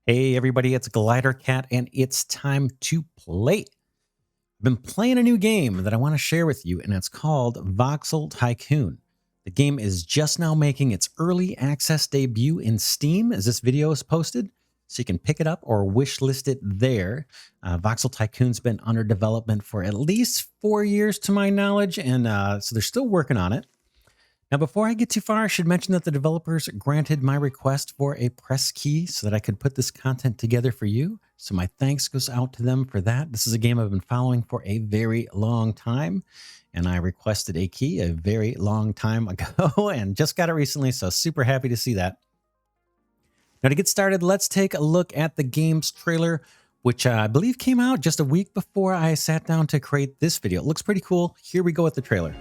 Hey everybody, it's Glidercat and it's time to play. I've been playing a new game that I want to share with you and it's called Voxel Tycoon. The game is just now making its early access debut in Steam as this video is posted, so you can pick it up or wishlist it there. Voxel Tycoon's been under development for at least 4 years to my knowledge, and so they're still working on it. Now, before I get too far, I should mention that the developers granted my request for a press key so that I could put this content together for you. So my thanks goes out to them for that. This is a game I've been following for a very long time, and I requested a key a very long time ago and just got it recently, so super happy to see that. Now, to get started, let's take a look at the game's trailer, which I believe came out just a week before I sat down to create this video. It looks pretty cool. Here we go with the trailer.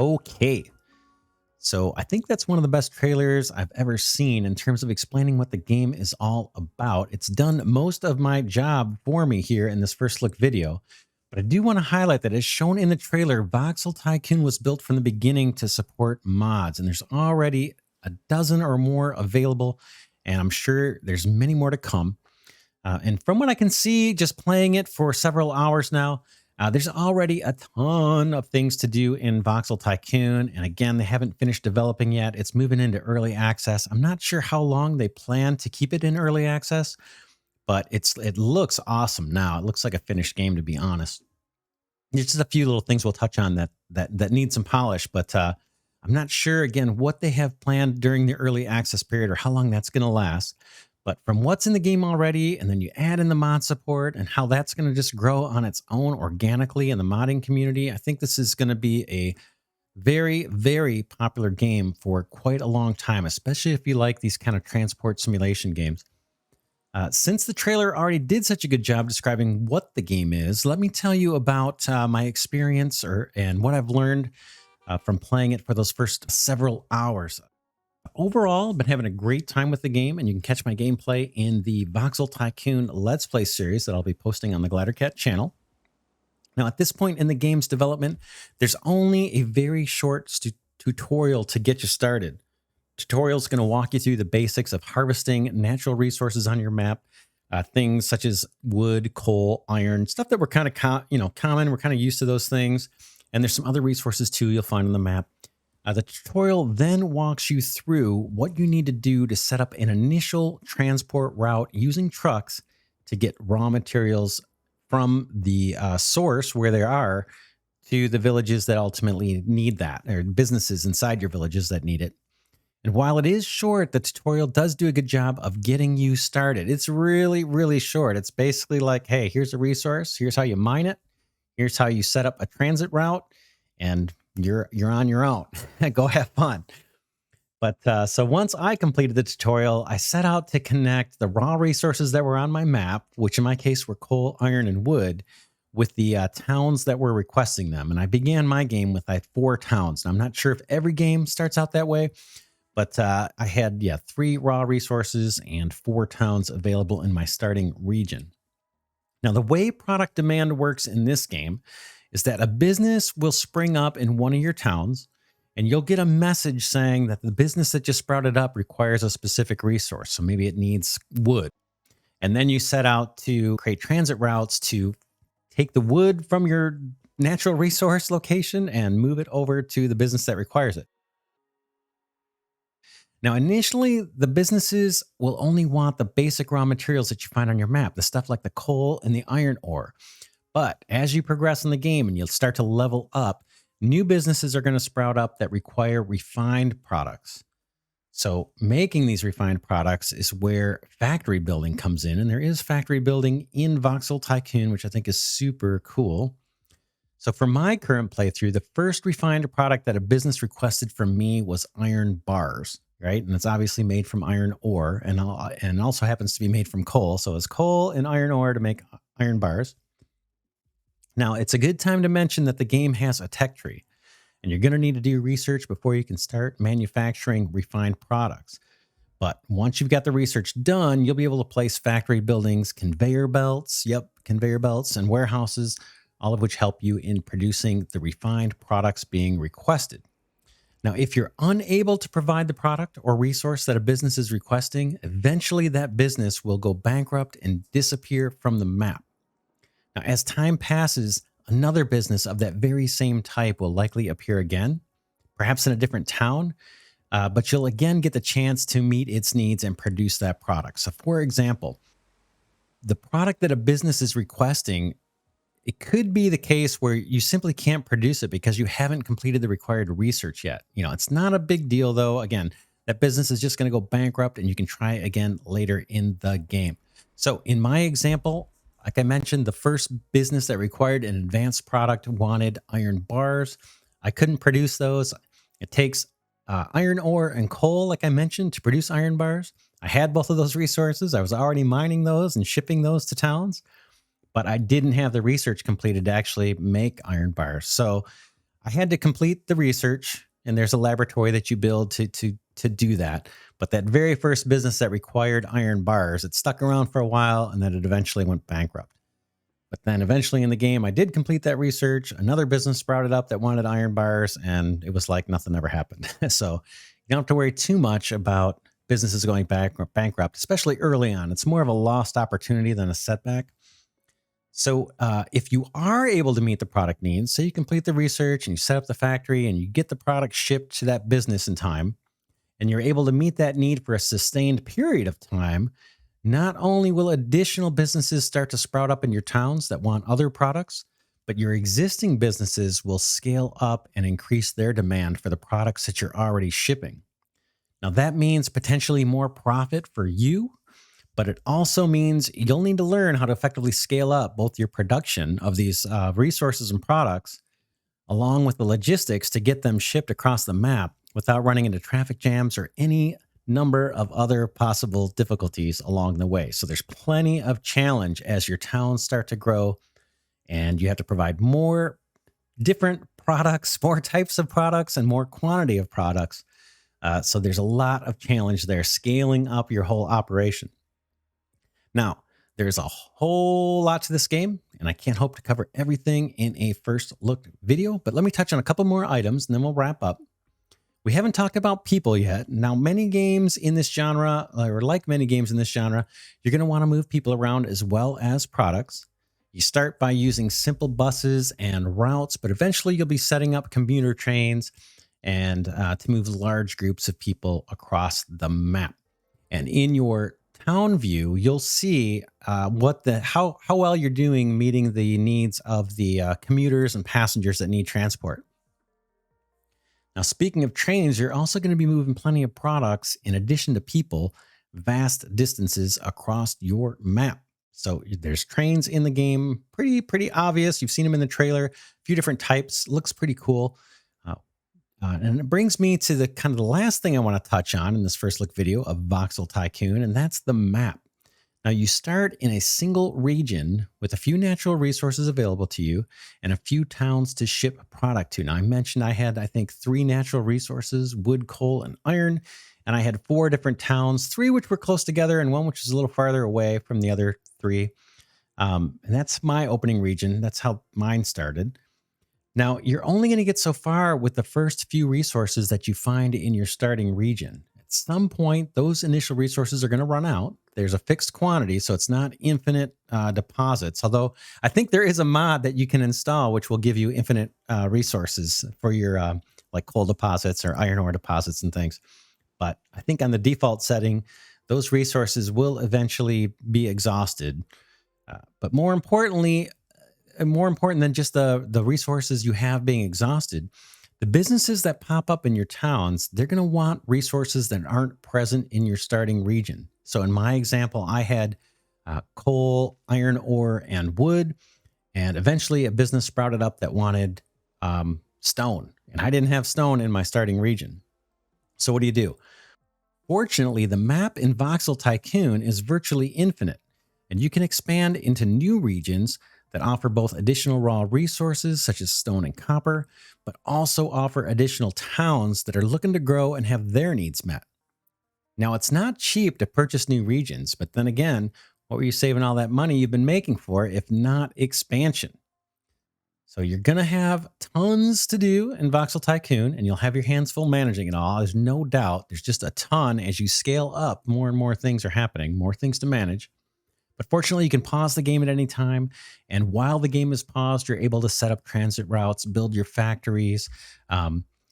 Okay, so I think that's one of the best trailers I've ever seen in terms of explaining what the game is all about. It's done most of my job for me here in this first look video, but I do want to highlight that as shown in the trailer, Voxel Tycoon was built from the beginning to support mods, and there's already a dozen or more available, and I'm sure there's many more to come. And from what I can see, just playing it for several hours now, there's already a ton of things to do in Voxel Tycoon. And again, they haven't finished developing yet. It's moving into early access. I'm not sure how long they plan to keep it in early access, but it looks awesome now. It looks like a finished game, to be honest. There's just a few little things we'll touch on that need some polish, but I'm not sure, again, what they have planned during the early access period or how long that's going to last. But from what's in the game already, and then you add in the mod support and how that's going to just grow on its own organically in the modding community, I think this is going to be a very, very popular game for quite a long time, especially if you like these kind of transport simulation games. Since the trailer already did such a good job describing what the game is, let me tell you about my experience and what I've learned from playing it for those first several hours. Overall, I've been having a great time with the game, and you can catch my gameplay in the Voxel Tycoon Let's Play series that I'll be posting on the Glidercat channel. Now, at this point in the game's development, there's only a very short tutorial to get you started. Tutorial is going to walk you through the basics of harvesting natural resources on your map, things such as wood, coal, iron, stuff that we're kind of common. We're kind of used to those things, and there's some other resources too you'll find on the map. The tutorial then walks you through what you need to do to set up an initial transport route using trucks to get raw materials from the source where they are to the villages that ultimately need that, or businesses inside your villages that need it. And while it is short, the tutorial does do a good job of getting you started. It's really, really short. It's basically like, hey, here's a resource. Here's how you mine it. Here's how you set up a transit route. And you're on your own. Go have fun. But so once I completed the tutorial, I set out to connect the raw resources that were on my map, which in my case were coal, iron, and wood, with the towns that were requesting them. And I began my game with 4 towns. Now, I'm not sure if every game starts out that way, But I had, yeah, 3 raw resources and 4 towns available in my starting region. Now, the way product demand works in this game is that a business will spring up in one of your towns, and you'll get a message saying that the business that just sprouted up requires a specific resource. So maybe it needs wood. And then you set out to create transit routes to take the wood from your natural resource location and move it over to the business that requires it. Now, initially, the businesses will only want the basic raw materials that you find on your map, the stuff like the coal and the iron ore. But as you progress in the game and you'll start to level up, new businesses are going to sprout up that require refined products. So, making these refined products is where factory building comes in. And there is factory building in Voxel Tycoon, which I think is super cool. So, for my current playthrough, the first refined product that a business requested from me was iron bars, right? And it's obviously made from iron ore and also happens to be made from coal. So, it's coal and iron ore to make iron bars. Now, it's a good time to mention that the game has a tech tree, and you're going to need to do research before you can start manufacturing refined products. But once you've got the research done, you'll be able to place factory buildings, conveyor belts, conveyor belts, and warehouses, all of which help you in producing the refined products being requested. Now, if you're unable to provide the product or resource that a business is requesting, eventually that business will go bankrupt and disappear from the map. Now, as time passes, another business of that very same type will likely appear again, perhaps in a different town, but you'll again get the chance to meet its needs and produce that product. So, for example, the product that a business is requesting, it could be the case where you simply can't produce it because you haven't completed the required research yet. It's not a big deal, though. Again, that business is just going to go bankrupt and you can try again later in the game. So, in my example, like I mentioned, the first business that required an advanced product wanted iron bars. I couldn't produce those. It takes iron ore and coal, like I mentioned, to produce iron bars. I had both of those resources. I was already mining those and shipping those to towns, but I didn't have the research completed to actually make iron bars. So I had to complete the research, and there's a laboratory that you build to do that. But that very first business that required iron bars, it stuck around for a while, and then it eventually went bankrupt. But then eventually in the game, I did complete that research. Another business sprouted up that wanted iron bars, and it was like nothing ever happened. So you don't have to worry too much about businesses going bankrupt, especially early on. It's more of a lost opportunity than a setback. So if you are able to meet the product needs, so you complete the research and you set up the factory and you get the product shipped to that business in time, and you're able to meet that need for a sustained period of time, not only will additional businesses start to sprout up in your towns that want other products, but your existing businesses will scale up and increase their demand for the products that you're already shipping. Now, that means potentially more profit for you, but it also means you'll need to learn how to effectively scale up both your production of these resources and products, along with the logistics to get them shipped across the map without running into traffic jams or any number of other possible difficulties along the way. So there's plenty of challenge as your towns start to grow, and you have to provide more different products, more types of products, and more quantity of products. So there's a lot of challenge there, scaling up your whole operation. Now, there's a whole lot to this game, and I can't hope to cover everything in a first look video, but let me touch on a couple more items and then we'll wrap up. We haven't talked about people yet. Now, many games in this genre, or like many games in this genre, you're going to want to move people around as well as products. You start by using simple buses and routes, but eventually you'll be setting up commuter trains and to move large groups of people across the map. And in your town view, you'll see how well you're doing meeting the needs of the commuters and passengers that need transport. Now, speaking of trains, you're also going to be moving plenty of products in addition to people, vast distances across your map. So there's trains in the game, pretty obvious. You've seen them in the trailer, a few different types. Looks pretty cool. And it brings me to the kind of the last thing I want to touch on in this first look video of Voxel Tycoon, and that's the map. Now, you start in a single region with a few natural resources available to you and a few towns to ship product to. Now, I mentioned I had, I think, three natural resources: wood, coal, and iron. And I had four different towns, three which were close together and one which is a little farther away from the other three. And that's my opening region. That's how mine started. Now, you're only going to get so far with the first few resources that you find in your starting region. At some point, those initial resources are going to run out. There's a fixed quantity, so it's not infinite deposits. Although I think there is a mod that you can install which will give you infinite resources for your like coal deposits or iron ore deposits and things. But I think on the default setting, those resources will eventually be exhausted. But more importantly, and more important than just the resources you have being exhausted, the businesses that pop up in your towns, they're going to want resources that aren't present in your starting region. So in my example, I had coal, iron ore, and wood, and eventually a business sprouted up that wanted stone, and I didn't have stone in my starting region. So what do? Fortunately, the map in Voxel Tycoon is virtually infinite, and you can expand into new regions that offer both additional raw resources such as stone and copper, but also offer additional towns that are looking to grow and have their needs met. Now, it's not cheap to purchase new regions, but then again, what were you saving all that money you've been making for if not expansion? So you're going to have tons to do in Voxel Tycoon, and you'll have your hands full managing it all. There's no doubt. There's just a ton. As you scale up, more and more things are happening, more things to manage. But fortunately, you can pause the game at any time. And while the game is paused, you're able to set up transit routes, build your factories,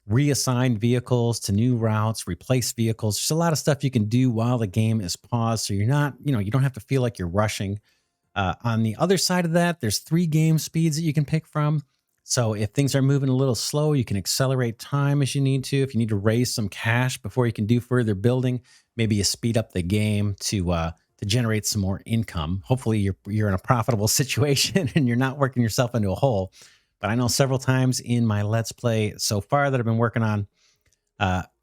reassign vehicles to new routes, replace vehicles. There's a lot of stuff you can do while the game is paused. So you're not, you don't have to feel like you're rushing. On the other side of that, there's 3 game speeds that you can pick from. So if things are moving a little slow, you can accelerate time as you need to. If you need to raise some cash before you can do further building, maybe you speed up the game to generate some more income. Hopefully you're in a profitable situation and you're not working yourself into a hole. But I know several times in my Let's Play so far that I've been working on,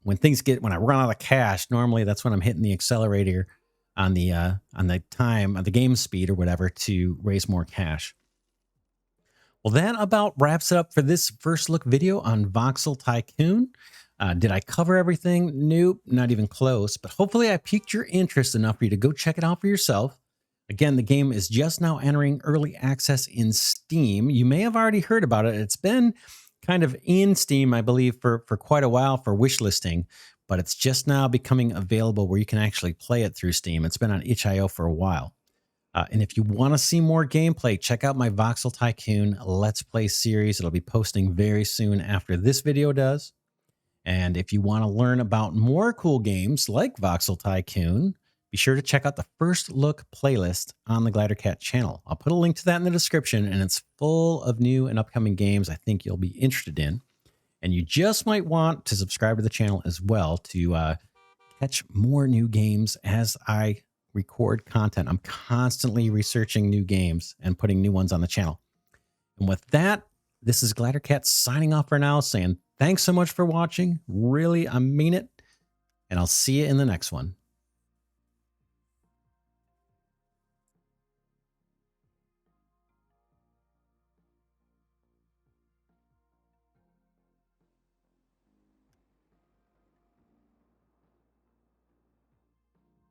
when I run out of cash, normally that's when I'm hitting the accelerator on the time, on the game speed or whatever, to raise more cash. Well, that about wraps it up for this first look video on Voxel Tycoon. Did I cover everything? Nope, not even close. But hopefully I piqued your interest enough for you to go check it out for yourself. Again, the game is just now entering early access in Steam. You may have already heard about it. It's been kind of in Steam, I believe, for quite a while for wishlisting, but it's just now becoming available where you can actually play it through Steam. It's been on itch.io for a while. And if you want to see more gameplay, check out my Voxel Tycoon Let's Play series. It'll be posting very soon after this video does. And if you want to learn about more cool games like Voxel Tycoon, be sure to check out the First Look playlist on the Glidercat channel. I'll put a link to that in the description, and it's full of new and upcoming games I think you'll be interested in. And you just might want to subscribe to the channel as well to catch more new games as I record content. I'm constantly researching new games and putting new ones on the channel. And with that, this is Glidercat signing off for now, saying thanks so much for watching. Really, I mean it. And I'll see you in the next one.